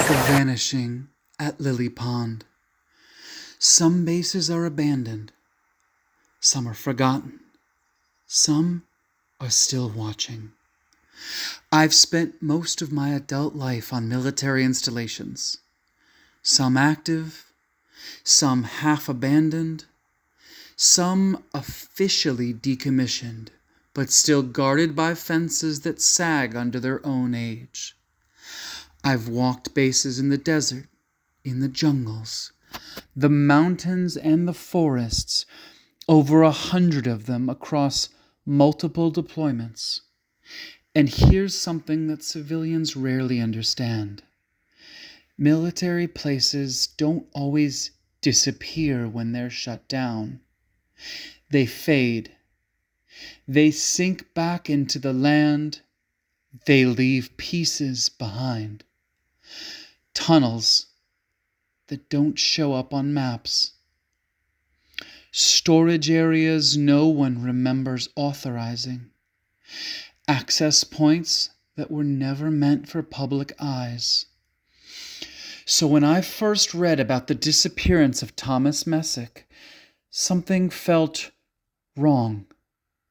The Vanishing at Lily Pond. Some bases are abandoned. Some are forgotten. Some are still watching. I've spent most of my adult life on military installations. Some active, some half abandoned, some officially decommissioned, but still guarded by fences that sag under their own age. I've walked bases in the desert, in the jungles, the mountains and the forests, over 100 of them across multiple deployments. And here's something that civilians rarely understand. Military places don't always disappear when they're shut down. They fade. They sink back into the land. They leave pieces behind. Tunnels that don't show up on maps. Storage areas no one remembers authorizing. Access points that were never meant for public eyes. So when I first read about the disappearance of Thomas Messick, something felt wrong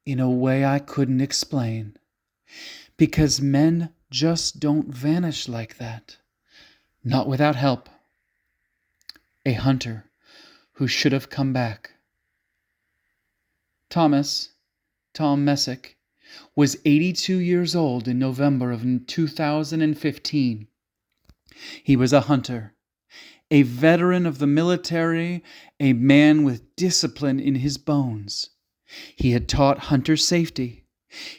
in a way I couldn't explain. Because men just don't vanish like that. Not without help. A hunter who should have come back. Tom Messick, was 82 years old in November of 2015. He was a hunter, a veteran of the military, a man with discipline in his bones. He had taught hunter safety.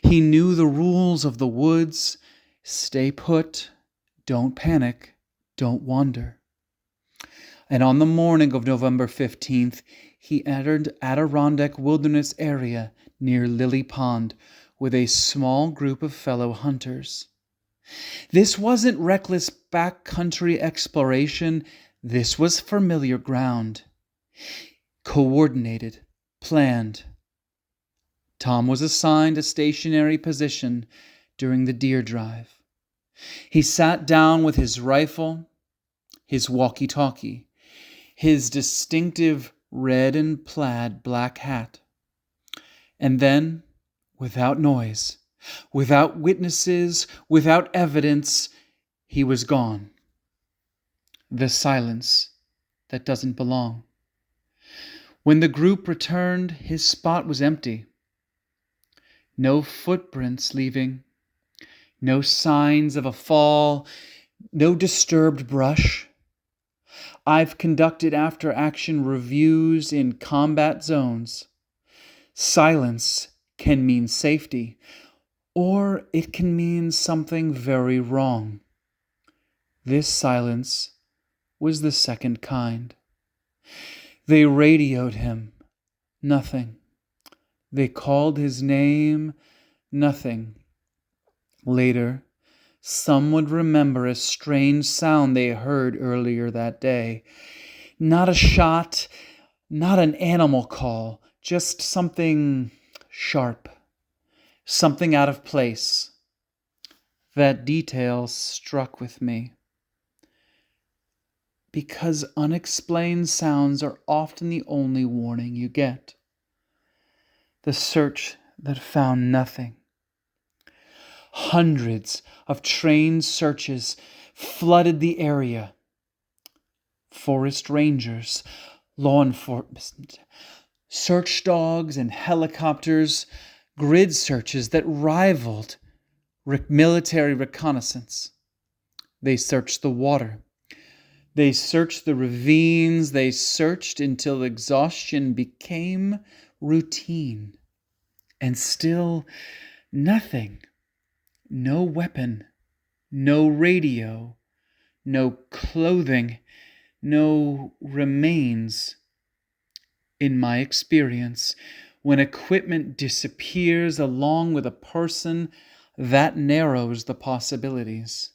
He knew the rules of the woods. Stay put, don't panic, don't wander. And on the morning of November 15th, he entered Adirondack wilderness area near Lily Pond with a small group of fellow hunters. This wasn't reckless backcountry exploration. This was familiar ground. Coordinated, planned. Tom was assigned a stationary position during the deer drive. He sat down with his rifle, his walkie-talkie, his distinctive red and plaid black hat. And then, without noise, without witnesses, without evidence, he was gone. The silence that doesn't belong. When the group returned, his spot was empty. No footprints leaving, no signs of a fall, no disturbed brush. I've conducted after-action reviews in combat zones. Silence can mean safety, or it can mean something very wrong. This silence was the second kind. They radioed him. Nothing. They called his name. Nothing. Later, some would remember a strange sound they heard earlier that day. Not a shot, not an animal call, just something sharp, something out of place. That detail struck with me. Because unexplained sounds are often the only warning you get. The search that found nothing. Hundreds of trained searches flooded the area. Forest rangers, law enforcement, search dogs and helicopters, grid searches that rivaled military reconnaissance. They searched the water. They searched the ravines. They searched until exhaustion became routine. And still nothing. No weapon, no radio, no clothing, no remains. In my experience, when equipment disappears along with a person, that narrows the possibilities.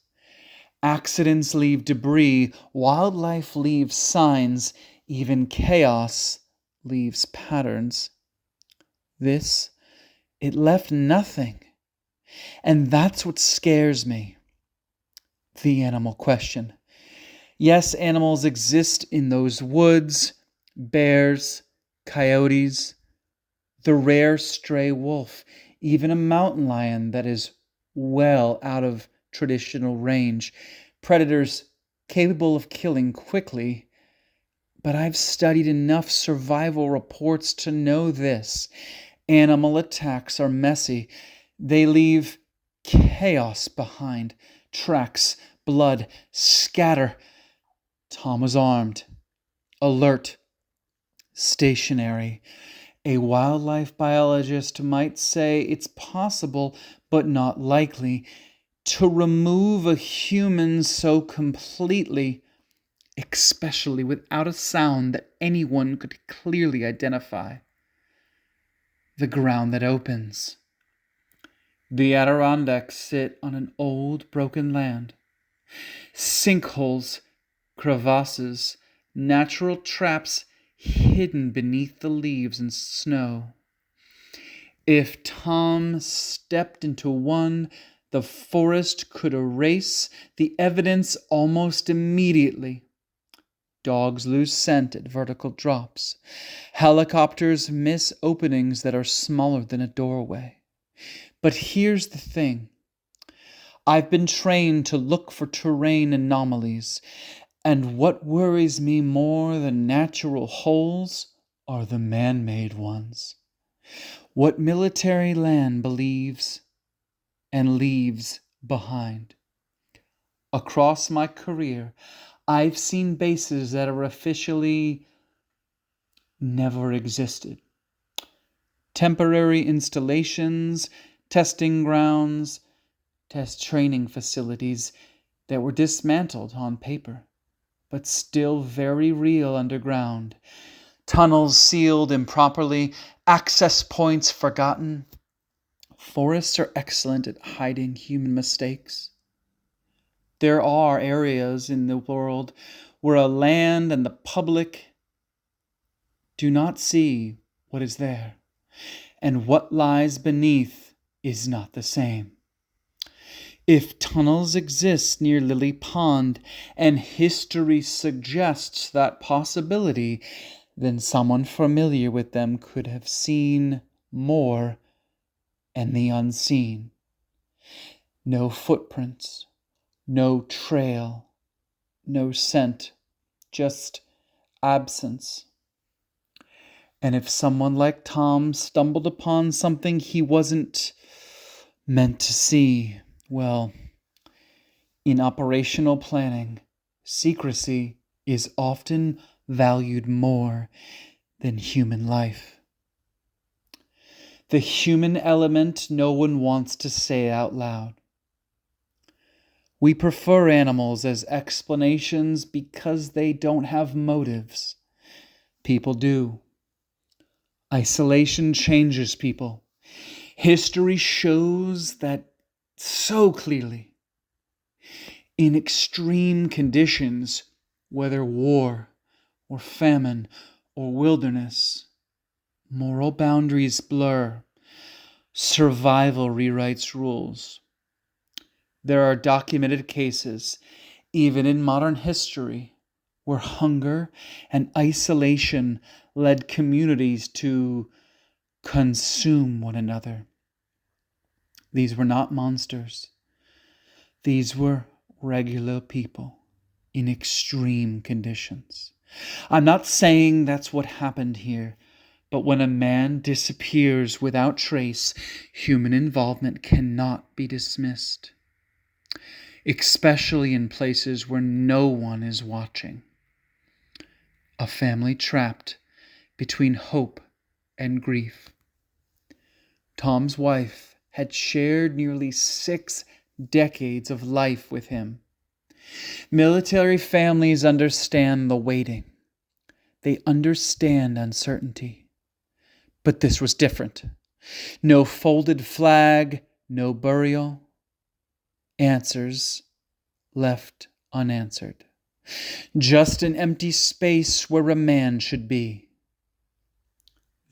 Accidents leave debris, wildlife leaves signs, even chaos leaves patterns. This, it left nothing. And that's what scares me. The animal question. Yes, animals exist in those woods: bears, coyotes, the rare stray wolf, even a mountain lion that is well out of traditional range, predators capable of killing quickly. But I've studied enough survival reports to know this: animal attacks are messy. They leave chaos behind: tracks, blood, scatter. Tom was armed, alert, stationary. A wildlife biologist might say it's possible, but not likely, to remove a human so completely, especially without a sound that anyone could clearly identify. The ground that opens. The Adirondacks sit on an old, broken land. Sinkholes, crevasses, natural traps hidden beneath the leaves and snow. If Tom stepped into one, the forest could erase the evidence almost immediately. Dogs lose scent at vertical drops. Helicopters miss openings that are smaller than a doorway. But here's the thing. I've been trained to look for terrain anomalies, and what worries me more than natural holes are the man-made ones. What military land believes and leaves behind. Across my career, I've seen bases that are officially never existed. Temporary installations, testing grounds, test training facilities that were dismantled on paper, but still very real underground. Tunnels sealed improperly, access points forgotten. Forests are excellent at hiding human mistakes. There are areas in the world where a land and the public do not see what is there, and what lies beneath is not the same. If tunnels exist near Lily Pond, and history suggests that possibility, then someone familiar with them could have seen more and the unseen. No footprints, no trail, no scent, just absence. And if someone like Tom stumbled upon something he wasn't meant to see, well, in operational planning, secrecy is often valued more than human life. The human element no one wants to say out loud. We prefer animals as explanations because they don't have motives. People do. Isolation changes people. History shows that so clearly. In extreme conditions, whether war or famine or wilderness, moral boundaries blur. Survival rewrites rules. There are documented cases, even in modern history, where hunger and isolation led communities to consume one another. These were not monsters. These were regular people in extreme conditions. I'm not saying that's what happened here, but when a man disappears without trace, human involvement cannot be dismissed, especially in places where no one is watching. A family trapped between hope and grief. Tom's wife had shared nearly 6 decades of life with him. Military families understand the waiting. They understand uncertainty. But this was different. No folded flag, no burial. Answers left unanswered. Just an empty space where a man should be.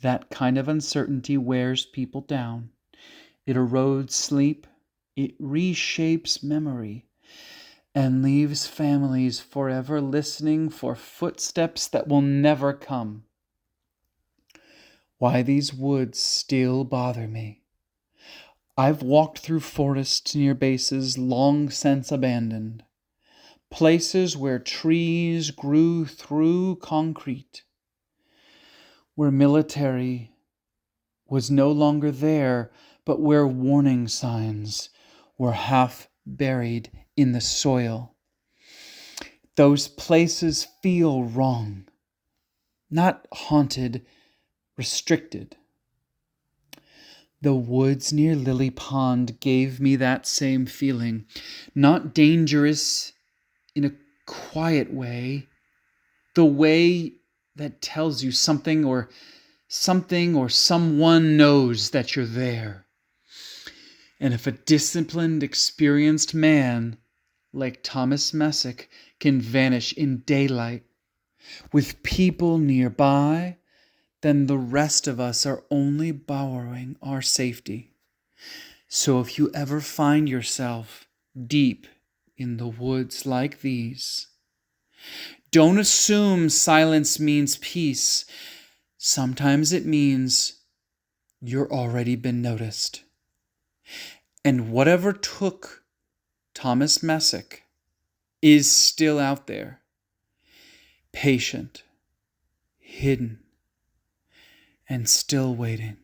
That kind of uncertainty wears people down. It erodes sleep. It reshapes memory. and leaves families forever listening for footsteps that will never come. Why these woods still bother me. I've walked through forests near bases long since abandoned, places where trees grew through concrete, where military was no longer there, but where warning signs were half buried in the soil. Those places feel wrong, not haunted, restricted. The woods near Lily Pond gave me that same feeling, not dangerous in a quiet way, the way that tells you something or someone knows that you're there. And if a disciplined, experienced man like Thomas Messick can vanish in daylight with people nearby, then the rest of us are only borrowing our safety. So if you ever find yourself deep in the woods like these, don't assume silence means peace. Sometimes it means you're already been noticed. And whatever took Thomas Messick is still out there, patient, hidden, and still waiting.